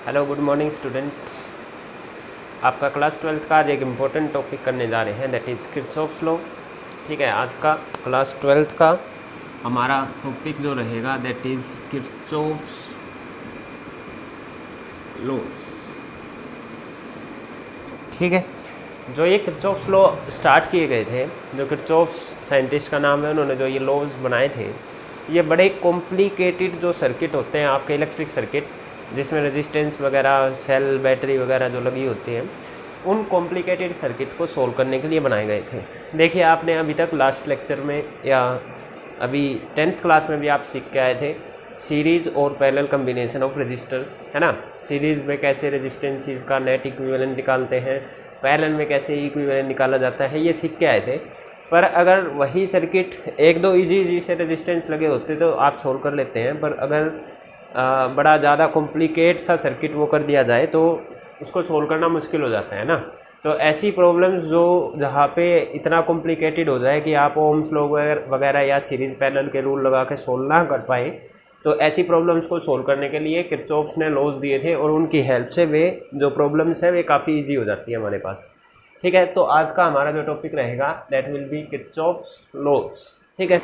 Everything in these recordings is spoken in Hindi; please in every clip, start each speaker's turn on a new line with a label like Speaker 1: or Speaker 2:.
Speaker 1: Hello good morning students. आपका क्लास 12th का आज एक इम्पोर्टेंट टॉपिक करने जा रहे हैं, दैट इज़ किरचॉफ्स लॉ। ठीक है, आज का क्लास 12th का हमारा टॉपिक जो रहेगा दैट इज़ किरचॉफ्स लॉस। ठीक है, जो ये किरचॉफ्स लॉ स्टार्ट किए गए थे, जो किरचॉफ्स साइंटिस्ट का नाम है, उन्होंने जो ये लॉज बनाए थे, ये बड़े कॉम्प्लिकेटेड जो सर्किट होते हैं आपके इलेक्ट्रिक सर्किट, जिसमें रेजिस्टेंस वगैरह, सेल, बैटरी वगैरह जो लगी होती हैं, उन कॉम्प्लिकेटेड सर्किट को सोल्व करने के लिए बनाए गए थे। देखिए, आपने अभी तक लास्ट लेक्चर में या अभी 10th क्लास में भी आप सीख के आए थे सीरीज़ और पैरेलल कम्बिनेशन ऑफ रजिस्टर्स, है ना। सीरीज़ में कैसे रेजिस्टेंसेस का नेट इक्विवेलेंट निकालते हैं, पैरेलल में कैसे इक्विवेलेंट निकाला जाता है, ये सीख के आए थे। पर अगर वही सर्किट एक दो इजी से रेजिस्टेंस लगे होते तो आप सोल्व कर लेते हैं, पर अगर बड़ा ज़्यादा कॉम्प्लिकेट सा सर्किट वो कर दिया जाए तो उसको सोल्व करना मुश्किल हो जाता है ना। तो ऐसी प्रॉब्लम्स जो जहाँ पे इतना कॉम्प्लिकेटेड हो जाए कि आप ओम्स लॉ वगैरह या सीरीज़ पैरेलल के रूल लगा के सोल्व ना कर पाए, तो ऐसी प्रॉब्लम्स को सोल्व करने के लिए किरचॉफ्स ने लॉज दिए थे और उनकी हेल्प से वे जो प्रॉब्लम्स है वे काफ़ी ईजी हो जाती है हमारे पास। ठीक है, तो आज का हमारा जो टॉपिक रहेगा that will be Kirchhoff's laws. ठीक है,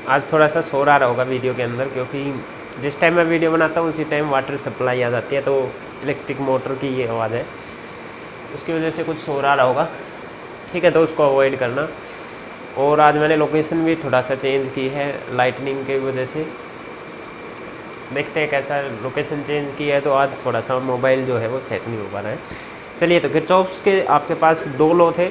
Speaker 1: आज थोड़ा सा शोर आ रहा होगा वीडियो के अंदर, क्योंकि जिस टाइम मैं वीडियो बनाता हूँ उसी टाइम वाटर सप्लाई आ जाती है, तो इलेक्ट्रिक मोटर की ये आवाज़ है, उसकी वजह से कुछ शोर आ रहा होगा। ठीक है, तो उसको अवॉइड करना। और आज मैंने लोकेशन भी थोड़ा सा चेंज की है लाइटनिंग की वजह से, देखते हैं कैसा लोकेशन चेंज की है, तो आज थोड़ा सा मोबाइल जो है वो सेट नहीं हो पा रहा है। चलिए, तो किरचॉफ्स के आपके पास दो लॉ थे,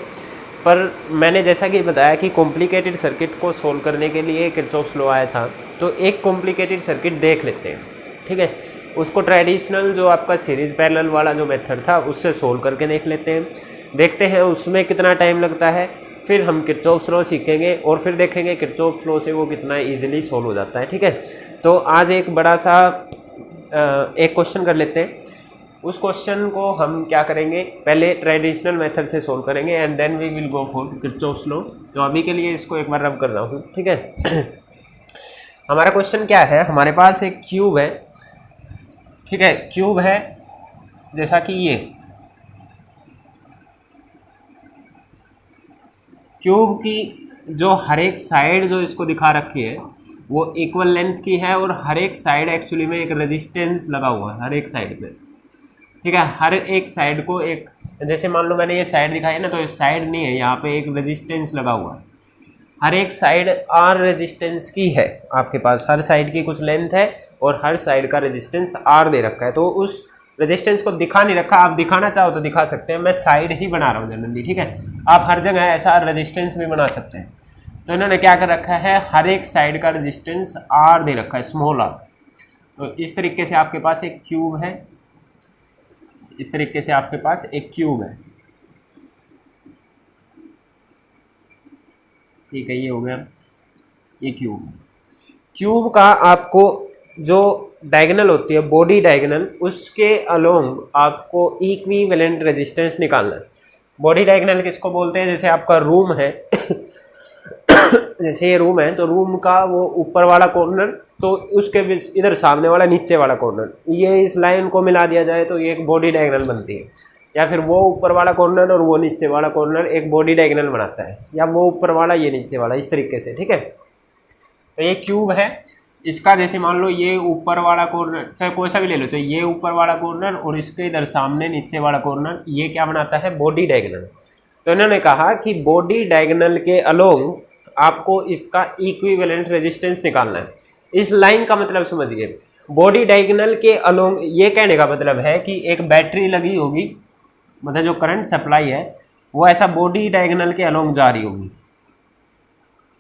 Speaker 1: पर मैंने जैसा कि बताया कि कॉम्प्लिकेटेड सर्किट को सोल्व करने के लिए किरचॉफ्स लॉ आया था, तो एक कॉम्प्लिकेटेड सर्किट देख लेते हैं। ठीक है, उसको ट्रेडिशनल जो आपका सीरीज़ पैरेलल वाला जो मेथड था उससे सोल्व करके देख लेते हैं, देखते हैं उसमें कितना टाइम लगता है। फिर हम किरचॉफ्स लॉ सीखेंगे और फिर देखेंगे किरचॉफ्स लॉ से वो कितना ईजिली सोल्व हो जाता है। ठीक है, तो आज एक बड़ा सा एक क्वेश्चन कर लेते हैं। उस क्वेश्चन को हम क्या करेंगे, पहले ट्रेडिशनल मेथड से सोल्व करेंगे and then we will go for Kirchhoff's law. तो अभी के लिए इसको एक बार रब कर रहा हूँ। ठीक है, हमारा क्वेश्चन क्या है, हमारे पास एक क्यूब है। ठीक है, क्यूब है जैसा कि ये क्यूब की जो हर एक साइड जो इसको दिखा रखी है वो इक्वल लेंथ की है, और हर एक साइड एक्चुअली में एक रेजिस्टेंस लगा हुआ है हर एक साइड पे। ठीक है, हर एक साइड को एक, जैसे मान लो मैंने ये साइड दिखाई है ना, तो ये साइड नहीं है, यहाँ पे एक रेजिस्टेंस लगा हुआ है। हर एक साइड आर रेजिस्टेंस की है आपके पास, हर साइड की कुछ लेंथ है और हर साइड का रेजिस्टेंस आर दे रखा है। तो उस रेजिस्टेंस को दिखा नहीं रखा, आप दिखाना चाहो तो दिखा सकते हैं, मैं साइड ही बना रहा हूँ जनरली। ठीक है, आप हर जगह ऐसा रेजिस्टेंस भी बना सकते हैं। तो इन्होंने क्या कर रखा है, हर एक साइड का रेजिस्टेंस आर दे रखा है, स्मॉल आर। तो इस तरीके से आपके पास एक क्यूब है, इस तरीके से आपके पास एक क्यूब है। ठीक है, ये हो गया ये क्यूब। क्यूब का आपको जो डायगोनल होती है, बॉडी डायगोनल, उसके अलोंग आपको इक्विवेलेंट रेजिस्टेंस निकालना है। बॉडी डायगोनल किसको बोलते हैं, जैसे आपका रूम है जैसे ये रूम है, तो रूम का वो ऊपर वाला कॉर्नर, तो उसके इधर सामने वाला नीचे वाला कॉर्नर, ये इस लाइन को मिला दिया जाए तो ये एक बॉडी डायगोनल बनती है। या फिर वो ऊपर वाला कॉर्नर और वो नीचे वाला कॉर्नर एक बॉडी डायगोनल बनाता है, या वो ऊपर वाला ये नीचे वाला, इस तरीके से। ठीक है, तो ये क्यूब है, इसका जैसे मान लो ये ऊपर वाला कॉर्नर, चाहे कोई सा भी ले लो, चाहे ये ऊपर वाला कॉर्नर और इसके इधर सामने नीचे वाला कॉर्नर, ये क्या बनाता है, बॉडी डायगोनल। तो इन्होंने कहा कि बॉडी डायगोनल के अलोंग आपको इसका इक्विवेलेंट रेजिस्टेंस निकालना है। इस लाइन का मतलब समझिए, बॉडी डायगोनल के अलोंग, ये कहने का मतलब है कि एक बैटरी लगी होगी, मतलब जो करंट सप्लाई है वो ऐसा बॉडी डायगोनल के अलोंग जा रही होगी।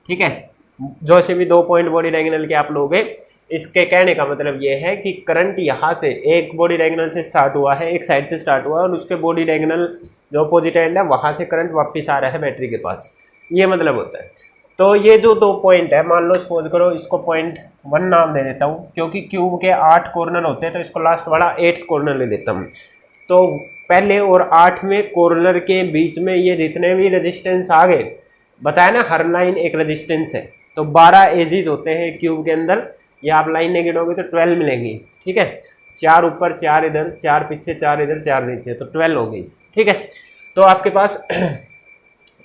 Speaker 1: ठीक है, जो से भी 2 पॉइंट बॉडी डायगोनल के आप लोगे, इसके कहने का मतलब ये है कि करंट यहाँ से एक बॉडी डायगोनल से स्टार्ट हुआ है, एक साइड से स्टार्ट हुआ है, और उसके बॉडी डायगोनल जो अपोजिट एंड है वहाँ से करंट वापस आ रहा है बैटरी के पास, ये मतलब होता है। तो ये जो 2 पॉइंट है, मान लो सपोज करो इसको पॉइंट 1 नाम दे देता हूँ, क्योंकि क्यूब के 8 कॉर्नर होते हैं, तो इसको लास्ट वाला 8th कॉर्नर ले लेता हूँ। तो पहले और 8वें कॉर्नर के बीच में ये जितने भी रेजिस्टेंस आ गए, बताया ना हर लाइन एक रेजिस्टेंस है, तो 12 एजेस होते हैं क्यूब के अंदर, ये आप लाइन गिनोगे तो 12 मिलेंगी। ठीक है, 4 ऊपर 4 इधर, 4 पीछे 4 इधर 4 नीचे, तो 12 हो गई। ठीक है, तो आपके पास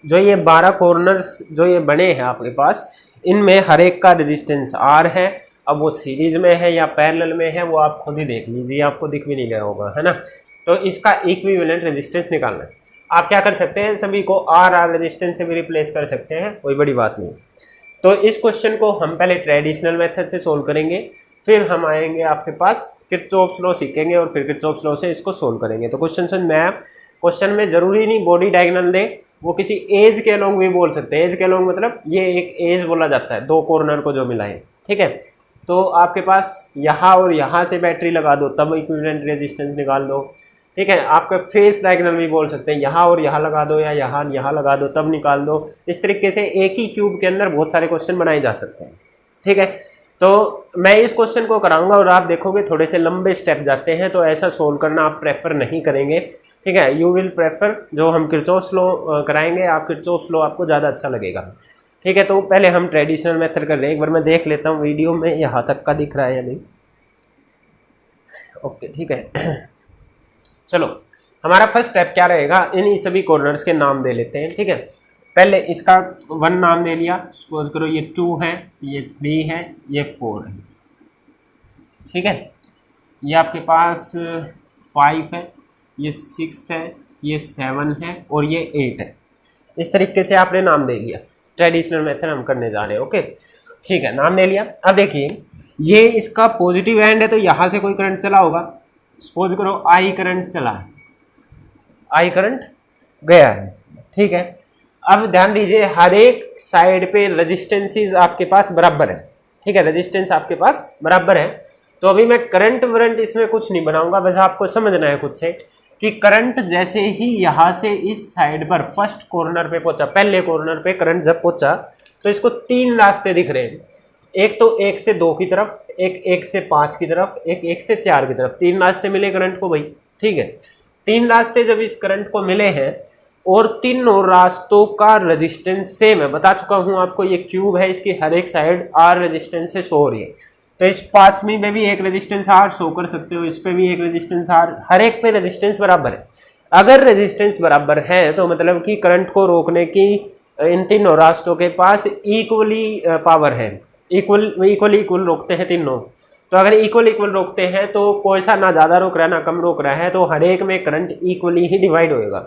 Speaker 1: जो ये 12 कॉर्नर्स जो ये बने हैं आपके पास, इनमें हर एक का रेजिस्टेंस R है। अब वो सीरीज में है या पैरेलल में है वो आप खुद ही देख लीजिए, आपको दिख भी नहीं गया होगा, है ना। तो इसका इक्विवेलेंट रेजिस्टेंस निकालना है। आप क्या कर सकते हैं, सभी को R रेजिस्टेंस से भी रिप्लेस कर सकते हैं, कोई बड़ी बात नहीं। तो इस क्वेश्चन को हम पहले ट्रेडिशनल मेथड से सोल्व करेंगे, फिर हम आएंगे आपके पास किरचॉफ्स लॉ सीखेंगे और फिर किरचॉफ्स लॉ से इसको सोल्व करेंगे। तो क्वेश्चन में जरूरी नहीं बॉडी डायगोनल दे, वो किसी एज के अलोंग भी बोल सकते हैं। एज के अलोंग मतलब ये एक एज बोला जाता है 2 कॉर्नर को जो मिला है। ठीक है, तो आपके पास यहाँ और यहाँ से बैटरी लगा दो तब इक्विवेलेंट रेजिस्टेंस निकाल दो। ठीक है, आपका फेस डायगोनल भी बोल सकते हैं, यहाँ और यहाँ लगा दो या यहाँ लगा दो तब निकाल दो। इस तरीके से एक ही क्यूब के अंदर बहुत सारे क्वेश्चन बनाए जा सकते हैं। ठीक है, तो मैं इस क्वेश्चन को कराऊंगा और आप देखोगे थोड़े से लंबे स्टेप जाते हैं, तो ऐसा सोल्व करना आप प्रेफर नहीं करेंगे। ठीक है, यू विल प्रेफर जो हम किरचॉफ्स लॉ कराएंगे, आप किरचॉफ्स लॉ आपको ज़्यादा अच्छा लगेगा। ठीक है, तो पहले हम ट्रेडिशनल मेथड कर रहे हैं, एक बार मैं देख लेता हूँ वीडियो में यहाँ तक का दिख रहा है या नहीं। ओके, ठीक है। चलो, हमारा फर्स्ट स्टेप क्या रहेगा, इन सभी कॉर्नर्स के नाम दे लेते हैं। ठीक है, पहले इसका 1 नाम दे लिया, सपोज करो ये 2 है, ये 3 है, ये 4 है। ठीक है, ये आपके पास 5 है, ये 6 है, ये 7 है और ये 8 है। इस तरीके से आपने नाम दे लिया। ट्रेडिशनल मेथड हम करने जा रहे हैं। ओके, ठीक है, नाम दे लिया। अब देखिए ये इसका पॉजिटिव एंड है, तो यहाँ से कोई करंट चला होगा। सपोज करो आई करंट चला है, आई करंट गया है। ठीक है, अब ध्यान दीजिए हर एक साइड पे रेजिस्टेंसेस आपके पास बराबर है। ठीक है, रेजिस्टेंस आपके पास बराबर है। तो अभी मैं करंट वरंट इसमें कुछ नहीं बनाऊंगा, बस आपको समझना है खुद से कि करंट जैसे ही यहाँ से इस साइड पर फर्स्ट कॉर्नर पे पहुंचा, पहले कॉर्नर पे करंट जब पहुंचा तो इसको 3 रास्ते दिख रहे हैं। एक तो 1 से 2 की तरफ, एक 1 से 5 की तरफ, एक 1 से 4 की तरफ, 3 रास्ते मिले करंट को भाई। ठीक है, 3 रास्ते जब इस करंट को मिले हैं और तीनों रास्तों का रेजिस्टेंस सेम है, बता चुका हूं आपको, ये क्यूब है, इसकी हर एक साइड R रेजिस्टेंस से शो हो रही है। तो इस 5वीं में भी एक रेजिस्टेंस R शो कर सकते हो, इस पे भी एक रेजिस्टेंस R, हर एक पे रेजिस्टेंस बराबर है। अगर रेजिस्टेंस बराबर है तो मतलब कि करंट को रोकने की इन तीनों रास्तों के पास इक्वली पावर है, इक्वल रोकते हैं तीनों। तो अगर इक्वल रोकते हैं तो कोई सा ना ज़्यादा रोक रहा है ना कम रोक रहा है, तो हर एक में करंट इक्वली ही डिवाइड होएगा।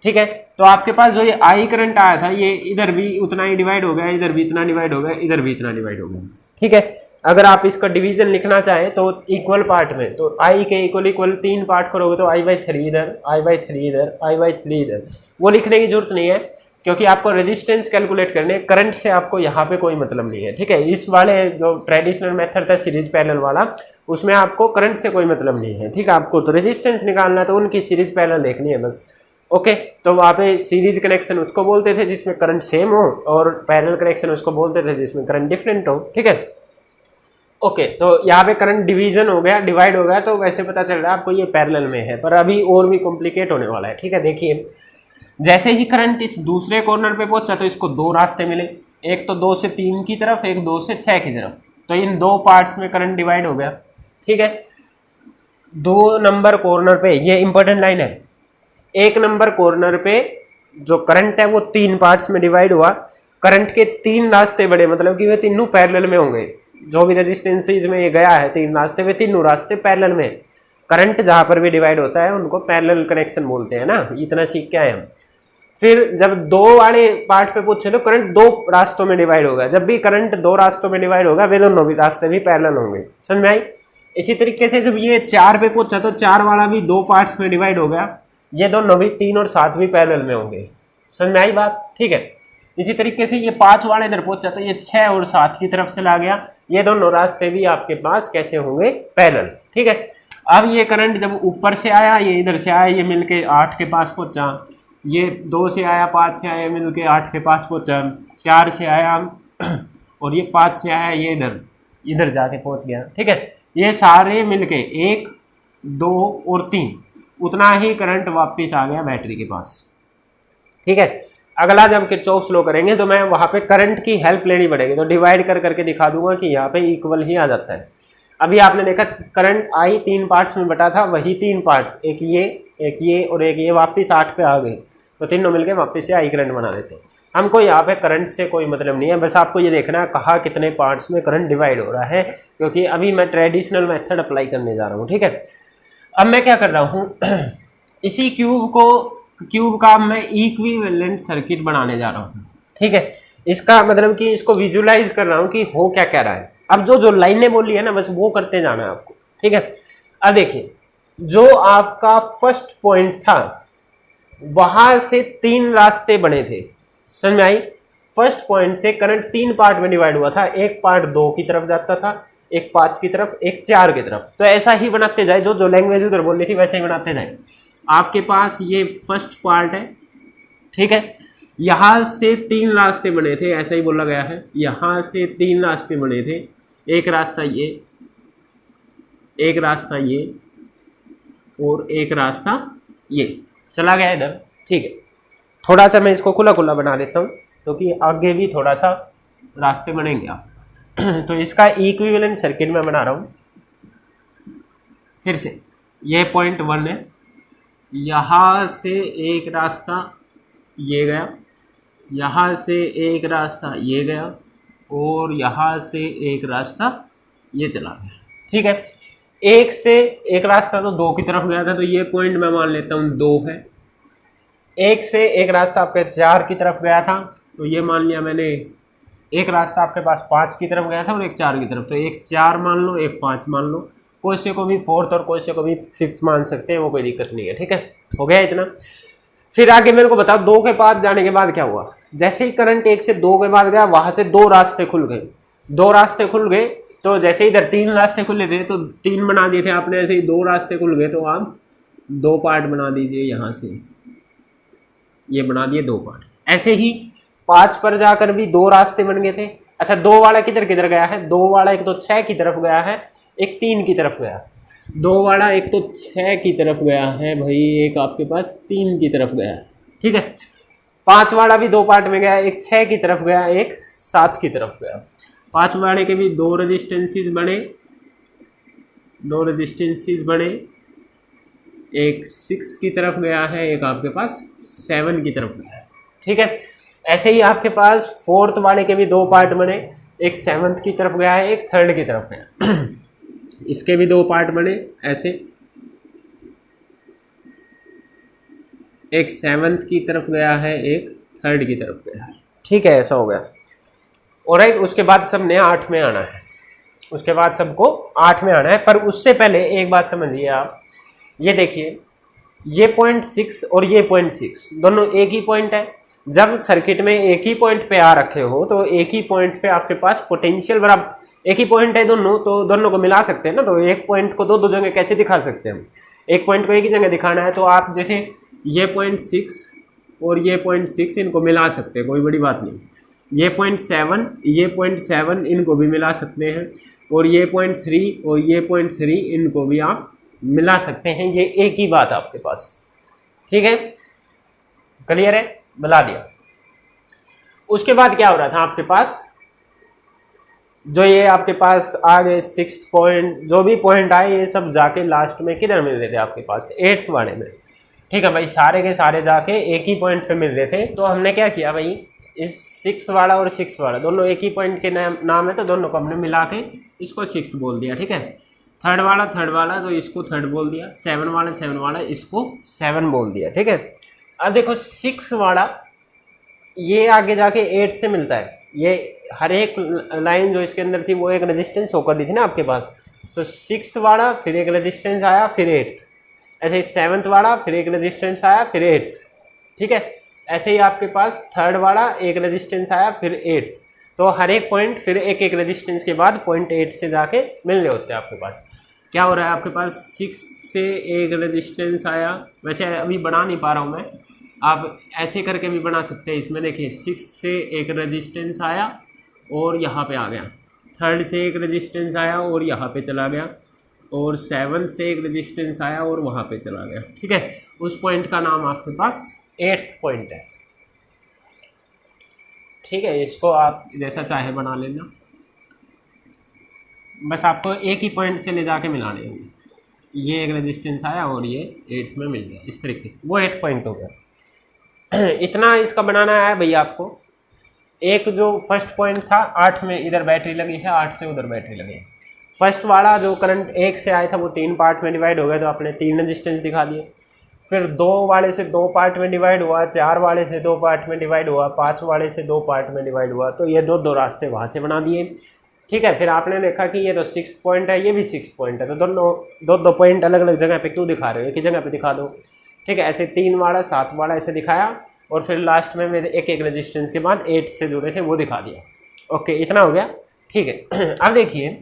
Speaker 1: ठीक है, तो आपके पास जो ये आई करंट आया था ये इधर भी उतना ही डिवाइड हो गया, इधर भी इतना डिवाइड हो गया, इधर भी इतना डिवाइड हो गया। ठीक है, अगर आप इसका डिवीजन लिखना चाहें तो इक्वल पार्ट में, तो आई के इक्वल 3 पार्ट करोगे तो I/3 इधर, I/3 इधर, I/3 इधर, वो लिखने की जरूरत नहीं है क्योंकि आपको रेजिस्टेंस कैलकुलेट करने, करंट से आपको यहाँ पे कोई मतलब नहीं है। ठीक है, इस वाले जो ट्रेडिशनल मेथड था सीरीज पैरेलल वाला, उसमें आपको करंट से कोई मतलब नहीं है। ठीक है, आपको तो रेजिस्टेंस निकालना है तो उनकी सीरीज पैरेलल देखनी है बस। ओके, तो वहाँ पे सीरीज कनेक्शन उसको बोलते थे जिसमें करंट सेम हो, और पैरेलल कनेक्शन उसको बोलते थे जिसमें करंट डिफरेंट हो। ठीक है, ओके, तो यहाँ पे करंट डिवीजन हो गया, डिवाइड हो गया, तो वैसे पता चल रहा है आपको ये पैरेलल में है, पर अभी और भी कॉम्प्लिकेट होने वाला है। ठीक है, देखिए जैसे ही करंट इस दूसरे कॉर्नर पे पहुंचा तो इसको 2 रास्ते मिले, एक तो 2 से 3 की तरफ, एक 2 से 6 की तरफ, तो इन 2 पार्ट्स में करंट डिवाइड हो गया। ठीक है, 2 नंबर कॉर्नर पे, ये इंपॉर्टेंट लाइन है, 1 नंबर कॉर्नर पे जो करंट है वो 3 पार्ट्स में डिवाइड हुआ। करंट के 3 रास्ते बड़े, मतलब कि वे तीनों पैरेलल में होंगे। जो भी रेजिस्टेंसेज में ये गया है 3 रास्ते, वे तीनों रास्ते पैरेलल में। करंट जहां पर भी डिवाइड होता है उनको पैरेलल कनेक्शन बोलते हैं ना, इतना सीख के आए हम। फिर जब 2 वाले पार्ट पे पूछे तो करंट 2 रास्तों में डिवाइड होगा। जब भी करंट 2 रास्तों में डिवाइड होगा वे दोनों भी रास्ते भी पैरेलल होंगे। समझ में आई? इसी तरीके से जब ये 4 पे पूछा तो 4 वाला भी 2 पार्ट्स में डिवाइड हो गया, ये दोनों भी 3 और 7 भी पैरेलल में होंगे। समझ में आई बात? ठीक है, इसी तरीके से ये 5 वाले इधर पहुंचा तो ये 6 और 7 की तरफ चला गया, ये दोनों रास्ते भी आपके पास कैसे होंगे? पैरेलल। ठीक है, अब ये करंट जब ऊपर से आया, ये इधर से आया, ये मिलके 8 के पास पहुंचा, ये 2 से आया, 5 से आया, मिलके 8 के पास पहुंचा, 4 से आया और ये 5 से आया, ये इधर जाके पहुंच गया। ठीक है, ये सारे मिलके 1, 2 और 3 उतना ही करंट वापस आ गया बैटरी के पास। ठीक है, अगला जब किरचॉफ्स लॉ करेंगे तो मैं वहां पे करंट की हेल्प लेनी पड़ेगी, तो डिवाइड कर करके दिखा दूंगा कि यहाँ पे इक्वल ही आ जाता है। अभी आपने देखा करंट आई 3 पार्ट्स में बटा था, वही 3 पार्ट्स, एक ये और एक ये वापस 8 पे आ गए, तो तीनों मिलके वापस से आई करंट बना देते हैं। हमको यहाँ पे करंट से कोई मतलब नहीं है, बस आपको ये देखना है कहाँ कितने पार्ट्स में करंट डिवाइड हो रहा है, क्योंकि अभी मैं ट्रेडिशनल मेथड अप्लाई करने जा रहा हूँ। ठीक है, अब मैं क्या कर रहा हूँ इसी क्यूब का मैं इक्विवेलेंट सर्किट बनाने जा रहा हूँ। ठीक है, इसका मतलब कि इसको विजुलाइज कर रहा हूँ कि हो क्या कह रहा है। अब जो लाइनें बोली है ना, बस वो करते जाना है आपको। ठीक है, अब देखिए जो आपका फर्स्ट पॉइंट था वहां से 3 रास्ते बने थे, समझ में आई। फर्स्ट पॉइंट से करंट 3 पार्ट में डिवाइड हुआ था, एक पार्ट 2 की तरफ जाता था, एक 5 की तरफ, एक 4 की तरफ। तो ऐसा ही बनाते जाए, जो लैंग्वेज उधर बोली थी वैसे ही बनाते जाए। आपके पास ये फर्स्ट पार्ट है। ठीक है, यहां से 3 रास्ते बने थे, ऐसा ही बोला गया है, यहां से 3 रास्ते बने थे, एक रास्ता ये, एक रास्ता ये और एक रास्ता ये चला गया इधर। ठीक है, थोड़ा सा मैं इसको खुला खुला बना देता हूँ क्योंकि आगे भी थोड़ा सा रास्ते बनेंगे आप तो इसका इक्विवेलेंट सर्किट मैं बना रहा हूँ। फिर से ये पॉइंट 1 है, यहाँ से एक रास्ता ये गया, यहाँ से एक रास्ता ये गया और यहाँ से एक रास्ता ये चला गया। ठीक है, एक से एक रास्ता तो 2 की तरफ गया था, तो ये पॉइंट मैं मान लेता हूँ 2 है। एक से एक रास्ता आपके 4 की तरफ गया था, तो ये मान लिया मैंने। एक रास्ता आपके पास 5 की तरफ गया था और एक 4 की तरफ, तो एक 4 मान लो, एक 5 मान लो, कोई से को भी 4th और कोई से को भी 5th मान सकते हैं, वो कोई दिक्कत नहीं है। ठीक है, हो गया इतना। फिर आगे मेरे को बताओ 2 के पास जाने के बाद क्या हुआ। जैसे ही करंट 1 से 2 के बाद गया, वहां से 2 रास्ते खुल गए। 2 रास्ते खुल गए तो जैसे इधर 3 रास्ते खुले थे तो 3 बना दिए थे आपने, ऐसे ही 2 रास्ते खुल गए तो आप 2 पार्ट बना दीजिए। यहाँ से ये बना दिए 2 पार्ट। ऐसे ही 5 पर जाकर भी 2 रास्ते बन गए थे। अच्छा, 2 वाला किधर किधर गया है, 2 वाला एक तो 6 की तरफ गया है, एक 3 की तरफ गया। 2 वाला एक तो 6 की तरफ गया है भाई, एक आपके पास 3 की तरफ गया है। ठीक है, 5 वाला भी 2 पार्ट में गया, एक 6 की तरफ गया, एक 7 की तरफ गया। 5 वाले के भी 2 रेजिस्टेंसेस बने, 2 रेजिस्टेंसेस बने, एक 6 की तरफ गया है, एक आपके पास 7 की तरफ गया है। ठीक है, ऐसे ही आपके पास 4th वाले के भी 2 पार्ट बने, एक 7th की तरफ गया है, एक 3rd की तरफ गया इसके भी 2 पार्ट बने ऐसे, एक 7th की तरफ गया है, एक 3rd की तरफ गया है। ठीक है, ऐसा हो गया। ऑलराइट, उसके बाद सब ने 8 में आना है, उसके बाद सबको 8 में आना है। पर उससे पहले एक बात समझिए आप, ये देखिए ये पॉइंट 6 और ये पॉइंट 6 दोनों एक ही पॉइंट है। जब सर्किट में एक ही पॉइंट पे आ रखे हो तो एक ही पॉइंट पे आपके पास पोटेंशियल बराबर, एक ही पॉइंट है दोनों, तो दोनों को मिला सकते हैं ना। तो एक पॉइंट को दो जगह कैसे दिखा सकते हैं हम, एक पॉइंट को एक ही जगह दिखाना है तो आप जैसे ये पॉइंट 6 और ये पॉइंट 6 इनको मिला सकते हैं, कोई बड़ी बात नहीं। ये पॉइंट 7, ये पॉइंट 7 इनको भी मिला सकते हैं, और ये पॉइंट 3 और ये पॉइंट 3 इनको भी आप मिला सकते हैं। ये एक ही बात आपके पास। ठीक है, क्लियर है, मिला दिया। उसके बाद क्या हो रहा था आपके पास, जो ये आपके पास आ गए 6th पॉइंट, जो भी पॉइंट आए ये सब जाके लास्ट में किधर मिल रहे थे आपके पास, 8th वाले में। ठीक है भाई, सारे के सारे जाके एक ही पॉइंट पे मिल रहे थे। तो हमने क्या किया भाई, इस 6 वाला और 6 वाला दोनों एक ही पॉइंट के नाम है, तो दोनों को हमने मिला के इसको 6th बोल दिया। ठीक है, 3rd वाला तो इसको 3rd बोल दिया, 7 वाला इसको 7 बोल दिया। ठीक है, अब देखो 6 वाला ये आगे जाके 8 से मिलता है। ये हर एक लाइन जो इसके अंदर थी वो एक रेजिस्टेंस होकर दी थी ना आपके पास। तो 6th वाला फिर एक रेजिस्टेंस आया, फिर 8th, ऐसे ही 7th वाला फिर एक रेजिस्टेंस आया, फिर 8th। ठीक है, ऐसे ही आपके पास 3rd वाला एक रेजिस्टेंस आया, फिर 8th। तो हर एक पॉइंट फिर एक एक रेजिस्टेंस के बाद पॉइंट 8 से जाके मिलने होते हैं आपके पास। क्या हो रहा है आपके पास, 6 से एक रेजिस्टेंस आया, वैसे अभी बना नहीं पा रहा हूँ मैं, आप ऐसे करके भी बना सकते हैं। इसमें देखिए 6 से एक रेजिस्टेंस आया और यहाँ पे आ गया, 3rd से एक रेजिस्टेंस आया और यहाँ पे चला गया, और 7th से एक रेजिस्टेंस आया और वहाँ पे चला गया। ठीक है, उस पॉइंट का नाम आपके पास 8th पॉइंट है। ठीक है, इसको आप जैसा चाहे बना लेना। बस आपको एक ही पॉइंट से ले जाके मिलाने होंगे। ये एक रेजिस्टेंस आया और ये 8 में मिल गया, इस तरीके से वो 8 पॉइंट हो गया। इतना इसका बनाना है भैया आपको। एक जो फर्स्ट पॉइंट था 8 में इधर बैटरी लगी है, 8 से उधर बैटरी लगी है। फर्स्ट वाला जो करंट 1 से आया था वो 3 पार्ट में डिवाइड हो गया, तो आपने 3 रेजिस्टेंस दिखा दिए। फिर 2 वाले से 2 पार्ट में डिवाइड हुआ, 4 वाले से 2 पार्ट में डिवाइड हुआ, 5 वाले से 2 पार्ट में डिवाइड हुआ, तो ये दो रास्ते वहाँ से बना दिए। ठीक है, फिर आपने देखा कि ये तो 6 पॉइंट है, ये भी 6 पॉइंट है, तो दोनों दो पॉइंट अलग अलग जगह पे क्यों दिखा रहे हो, एक ही जगह पे दिखा दो। ठीक है, ऐसे 3 वाला 7 वाला ऐसे दिखाया, और फिर लास्ट में मेरे एक रेजिस्टेंस के बाद 8 से जुड़े थे वो दिखा दिया। ओके, इतना हो गया। ठीक है, अब देखिए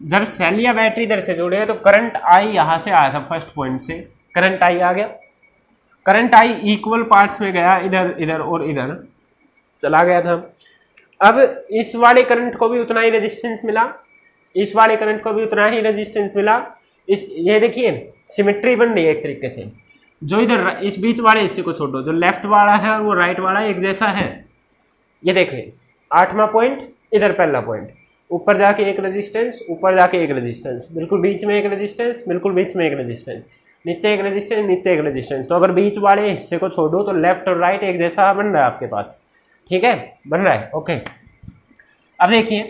Speaker 1: जब सेल या बैटरी इधर से जुड़े हैं तो करंट आई यहाँ से आया था, फर्स्ट पॉइंट से करंट आई आ गया। करंट आई इक्वल पार्ट्स में गया, इधर इधर और इधर चला गया था। अब इस वाले करंट को भी उतना ही रेजिस्टेंस मिला, इस वाले करंट को भी उतना ही रेजिस्टेंस मिला। ये देखिए सिमेट्री बन रही है एक तरीके से। जो इधर इस बीच वाले हिस्से को छोड़ो, जो लेफ्ट वाला है और वो राइट वाला एक जैसा है। ये देखिए 8वां पॉइंट, इधर पहला पॉइंट, ऊपर जाके एक रेजिस्टेंस, ऊपर जाके एक रेजिस्टेंस, बिल्कुल बीच में एक रेजिस्टेंस, बिल्कुल बीच में एक रेजिस्टेंस, नीचे एक रेजिस्टेंस, नीचे एक रेजिस्टेंस। तो अगर बीच वाले हिस्से को छोड़ो तो लेफ्ट और राइट एक जैसा बन रहा है आपके पास। ठीक है, बन रहा है। ओके, अब देखिए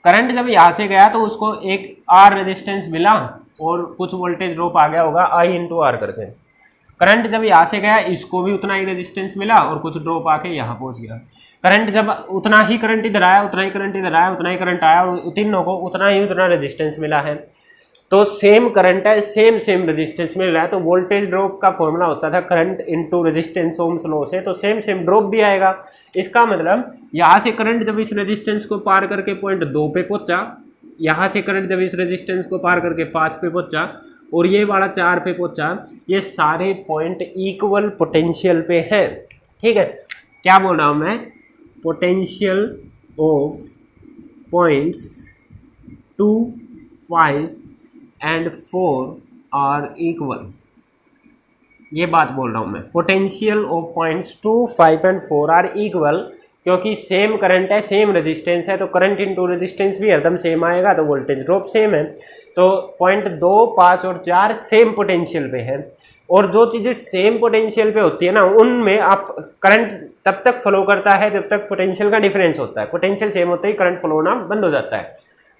Speaker 1: करंट जब यहाँ से गया तो उसको एक आर रेजिस्टेंस मिला और कुछ वोल्टेज ड्रॉप आ गया होगा आई इंटू आर करके। करंट जब यहाँ से गया इसको भी उतना ही रेजिस्टेंस मिला और कुछ ड्रॉप आके यहाँ पहुँच गया। करंट जब उतना ही करंट इधर आया, उतना ही करंट इधर आया, उतना ही करंट आया, और तीनों को उतना रेजिस्टेंस मिला है। तो सेम करंट है, सेम रेजिस्टेंस मिल रहा है, तो वोल्टेज ड्रॉप का फॉर्मूला होता था current into resistance Ohm's law से, तो सेम ड्रॉप भी आएगा। इसका मतलब यहाँ से करंट जब इस रेजिस्टेंस को पार करके पॉइंट 2 पे पहुंचा, यहाँ से करंट जब इस रेजिस्टेंस को पार करके 5 पे पहुंचा और ये वाला 4 पे पहुंचा, ये सारे पॉइंट इक्वल पोटेंशियल पे हैं। ठीक है, क्या बोल रहा हूँ मैं, potential of points 2, 5 and 4 are equal, ये बात बोल रहा हूँ मैं। Potential of points 2, 5 and 4 are equal, क्योंकि सेम करंट है, सेम रेजिस्टेंस है, तो करंट इनटू रेजिस्टेंस भी हरदम सेम आएगा, तो वोल्टेज ड्रॉप सेम है। तो पॉइंट 2, 5 और 4 सेम पोटेंशियल पे है। और जो चीज़ें सेम पोटेंशियल पे होती है ना, उनमें आप करंट तब तक फ्लो करता है जब तक पोटेंशियल का डिफरेंस होता है। पोटेंशियल सेम होते ही करंट फ्लो होना बंद हो जाता है।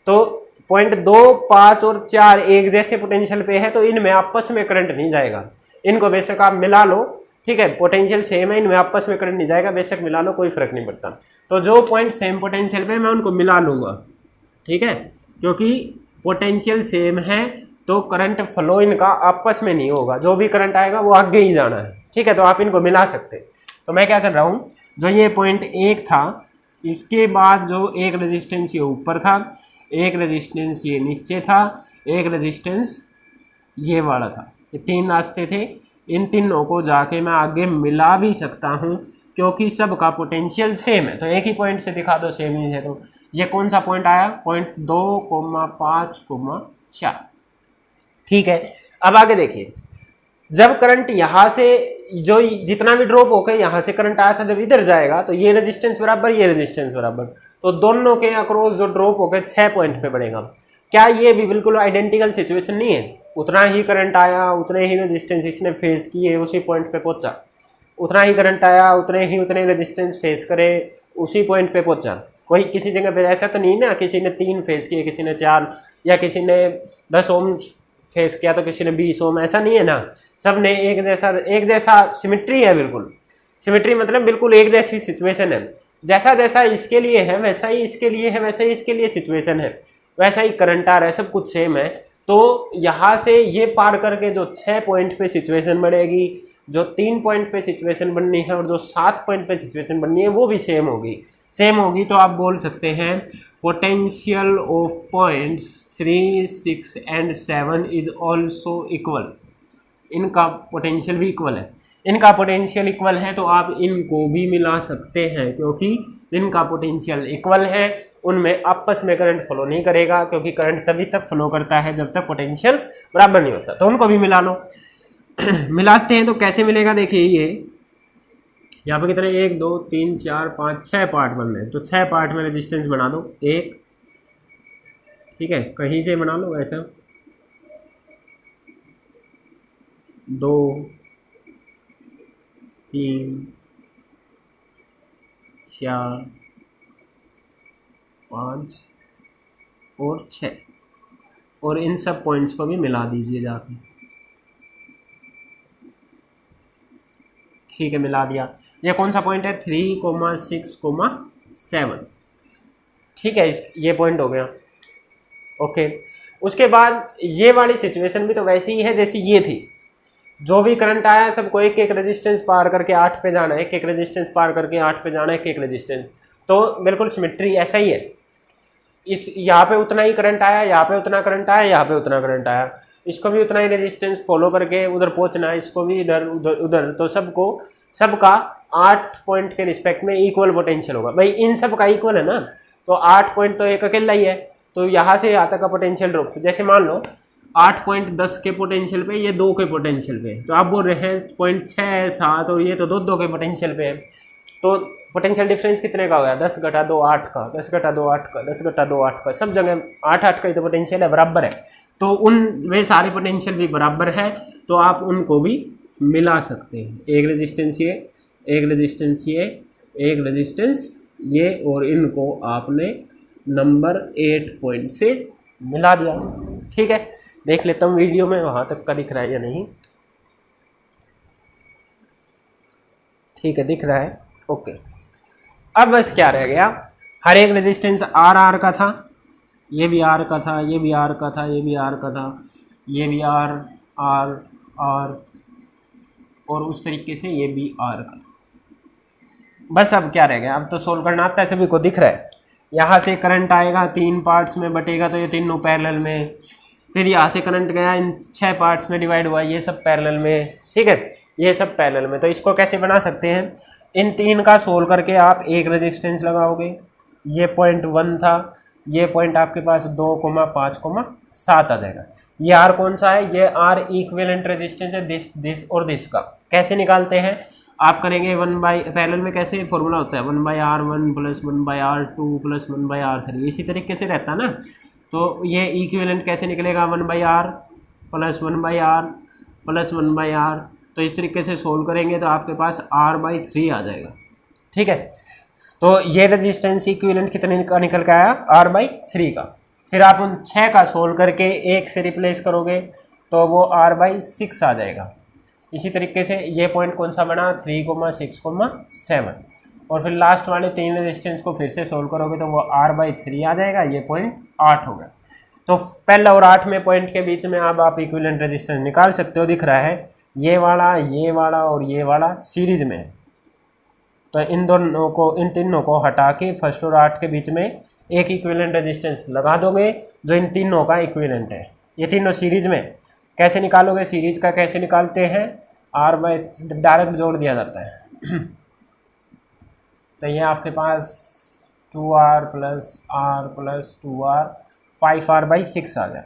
Speaker 1: तो पॉइंट 2, 5 और 4 एक जैसे पोटेंशियल पे है, तो इनमें आपस में करंट नहीं जाएगा। इनको बेशक आप मिला लो, ठीक है, पोटेंशियल सेम है, इनमें आपस में करंट नहीं जाएगा, बेशक मिला लो, कोई फर्क नहीं पड़ता। तो जो पॉइंट सेम पोटेंशियल पे मैं उनको मिला लूँगा, ठीक है, क्योंकि पोटेंशियल सेम है तो करंट फ्लो इनका आपस में नहीं होगा, जो भी करंट आएगा वो आगे ही जाना है। ठीक है, तो आप इनको मिला सकते। तो मैं क्या कर रहा हूँ, जो ये पॉइंट 1 था, इसके बाद जो एक रेजिस्टेंस ये ऊपर था, एक रेजिस्टेंस ये नीचे था, एक रेजिस्टेंस ये वाला था, ये 3 रास्ते थे। इन तीनों को जाके मैं आगे मिला भी सकता हूँ, क्योंकि सबका पोटेंशियल सेम है। तो एक ही पॉइंट से दिखा दो सेम ही है। तो ये कौन सा पॉइंट आया, पॉइंट 2, 5, 4। ठीक है, अब आगे देखिए, जब करंट यहाँ से जो जितना भी ड्रॉप होकर यहाँ से करंट आया था, जब इधर जाएगा तो ये रेजिस्टेंस बराबर, ये रेजिस्टेंस बराबर, तो दोनों के अक्रॉस जो ड्रॉप होकर 6 पॉइंट पे बढ़ेगा। क्या ये भी बिल्कुल आइडेंटिकल सिचुएशन नहीं है? उतना ही करंट आया, उतने ही रेजिस्टेंस इसने फेस किए, उसी पॉइंट पे पहुंचा। उतना ही करंट आया, उतने रेजिस्टेंस फेस करे, उसी पॉइंट पे पहुंचा। कोई किसी जगह पे ऐसा तो नहीं ना, किसी ने 3 फेस किए, किसी ने 4, या किसी ने 10 ओम फेस किया तो किसी ने 20 ओम, ऐसा नहीं है ना। सब ने एक जैसा सिमेट्री है, बिल्कुल सिमेट्री मतलब बिल्कुल एक जैसी सिचुएशन है। जैसा जैसा इसके लिए है वैसा ही इसके लिए है, वैसा ही इसके लिए सिचुएशन है, वैसा ही करंट आ रहा है, सब कुछ सेम है। तो यहाँ से ये पार करके जो 6 पॉइंट पे सिचुएशन बढ़ेगी, जो 3 पॉइंट पे सिचुएशन बननी है और जो 7 पॉइंट पे सिचुएशन बननी है, वो भी सेम होगी। तो आप बोल सकते हैं potential of points 3, 6 and 7 is also equal. इनका पोटेंशियल भी इक्वल है। इनका पोटेंशियल इक्वल है तो आप इनको भी मिला सकते हैं, क्योंकि इनका पोटेंशियल इक्वल है। उनमें आपस में करंट फ्लो नहीं करेगा, क्योंकि करंट तभी तक फ्लो करता है जब तक पोटेंशियल बराबर नहीं होता। तो उनको भी मिला लो। मिलाते हैं तो कैसे मिलेगा, देखिए ये यहाँ पे कितने 1, 2, 3, 4, 5, 6 पार्ट बन रहे हैं। तो 6 पार्ट में रेजिस्टेंस बना दो 1, ठीक है, कहीं से बना लो ऐसा, 2 3 4 5 और 6, और इन सब पॉइंट्स को भी मिला दीजिए जाके। ठीक है, मिला दिया। ये कौन सा पॉइंट है, 3,6,7। ठीक है, ये पॉइंट हो गया। ओके, उसके बाद ये वाली सिचुएशन भी तो वैसी ही है जैसी ये थी। जो भी करंट आया सबको एक एक रेजिस्टेंस पार करके 8 पे जाना है, एक एक रेजिस्टेंस पार करके 8 पे जाना है, एक एक रेजिस्टेंस। तो बिल्कुल सिमेट्री ऐसा ही है। इस यहाँ पे उतना ही करंट आया, यहाँ पे उतना करंट आया, यहाँ पे उतना करंट आया, इसको भी उतना ही रेजिस्टेंस फॉलो करके उधर पहुँचना है, इसको भी इधर उधर उधर। तो सबका 8 पॉइंट के रिस्पेक्ट में इक्वल पोटेंशियल होगा। भाई इन सब का इक्वल है ना, तो 8 पॉइंट तो एक अकेला ही है, तो यहाँ से यहाँ तक का पोटेंशियल ड्रॉप। जैसे मान लो 8.10 के पोटेंशियल पे, ये 2 के पोटेंशियल पे, तो आप बोल रहे हैं 0.6 7 और ये तो 2 के पोटेंशियल पे है। तो पोटेंशियल डिफरेंस कितने का हो गया, 10 घटा 2 8 का, 10 घटा 2 8 का, 10 घटा 2 8 का, सब जगह 8 8 का ही तो पोटेंशियल है, बराबर है। तो उन वे सारे पोटेंशियल भी बराबर है, तो आप उनको भी मिला सकते हैं। एक रेजिस्टेंस ये, एक रेजिस्टेंस ये, एक रेजिस्टेंस ये, और इनको आपने नंबर 8 पॉइंट से मिला दिया। ठीक है, देख लेता हूँ वीडियो में वहाँ तक का दिख रहा है या नहीं। ठीक है, दिख रहा है। ओके, अब बस क्या रह गया, हर एक रेजिस्टेंस आर का था, ये भी आर का था, ये भी आर का था, ये भी आर का था, ये भी आर आर आर, और उस तरीके से ये भी आर का था। बस अब क्या रह गया, अब तो सोल्व करना आता है, सभी को दिख रहा है। यहाँ से करंट आएगा, 3 पार्ट्स में बटेगा, तो ये तीनों पैरेलल में। फिर यहाँ से करंट गया, इन 6 पार्ट्स में डिवाइड हुआ, ये सब पैरेलल में। ठीक है, ये सब पैरेलल में। तो इसको कैसे बना सकते हैं, इन 3 का सोल्व करके आप एक रेजिस्टेंस लगाओगे। ये पॉइंट 1 था, ये पॉइंट आपके पास 2,5,7 आ जाएगा। ये आर कौन सा है, ये आर इक्विवेलेंट रेजिस्टेंस है, दिस और दिस का। कैसे निकालते हैं, आप करेंगे 1 बाई, पैरेलल में कैसे फॉर्मूला होता है, 1/R1 + 1/R2 + 1/R3, इसी तरीके से रहता है ना। तो ये इक्विवेलेंट कैसे निकलेगा, 1/R + 1/R + 1/R। तो इस तरीके से सोल्व करेंगे तो आपके पास R/3 आ जाएगा। ठीक है, तो ये रेजिस्टेंस इक्विवेलेंट कितने का निकल के आया, R/3 का। फिर आप उन 6 का सोल्व करके 1 से रिप्लेस करोगे तो वो R/6 आ जाएगा। इसी तरीके से ये पॉइंट कौन सा बना, 3,6,7, और फिर लास्ट वाले 3 रेजिस्टेंस को फिर से सोल्व करोगे तो वो R/3 आ जाएगा। ये पॉइंट 8 हो गया। तो पहला और 8 में पॉइंट के बीच में अब आप इक्विवेलेंट रेजिस्टेंस निकाल सकते हो। दिख रहा है ये वाला और ये वाला सीरीज में है, तो इन दोनों को, इन तीनों को हटा के फर्स्ट और 8 के बीच में एक इक्विवेलेंट रेजिस्टेंस लगा दोगे जो इन तीनों का इक्विवेलेंट है। ये तीनों सीरीज में। कैसे निकालोगे, सीरीज का कैसे निकालते हैं, डायरेक्ट जोड़ दिया जाता है। तो ये आपके पास 2R + R + 2R 5R/6 आ गया।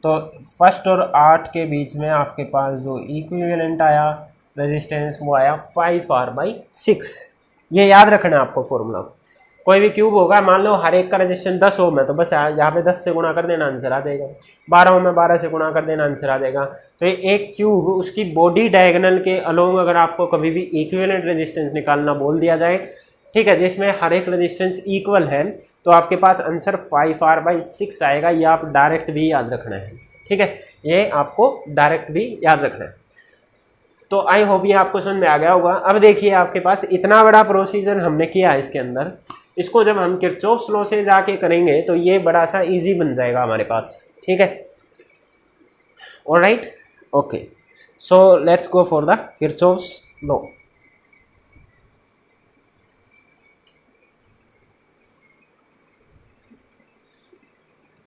Speaker 1: तो फर्स्ट और 8 के बीच में आपके पास जो इक्विवेलेंट आया रेजिस्टेंस वो आया 5R/6। ये याद रखना है आपको फॉर्मूला। कोई भी क्यूब होगा, मान लो हर एक का रेजिस्टेंस 10 ओम है, तो बस यहाँ पे 10 से गुणा कर देना, आंसर आ जाएगा। 12 ओम है, 12 से गुणा कर देना, आंसर आ जाएगा। तो एक क्यूब, उसकी बॉडी डायगोनल के अलोंग अगर आपको कभी भी इक्विवेलेंट रेजिस्टेंस निकालना बोल दिया जाए, ठीक है, जिसमें हर एक रेजिस्टेंस इक्वल है, तो आपके पास आंसर 5R/6 आएगा। ये आप डायरेक्ट भी याद रखना है। ठीक है, ये आपको डायरेक्ट भी याद रखना है। तो आई होप ये आपको समझ में आ गया होगा। अब देखिए, आपके पास इतना बड़ा प्रोसीजर हमने किया है इसके अंदर, इसको जब हम किरचॉफ्स लॉ से जाके करेंगे तो ये बड़ा सा इजी बन जाएगा हमारे पास। ठीक है, alright, okay, so let's go for the Kirchhoff's law.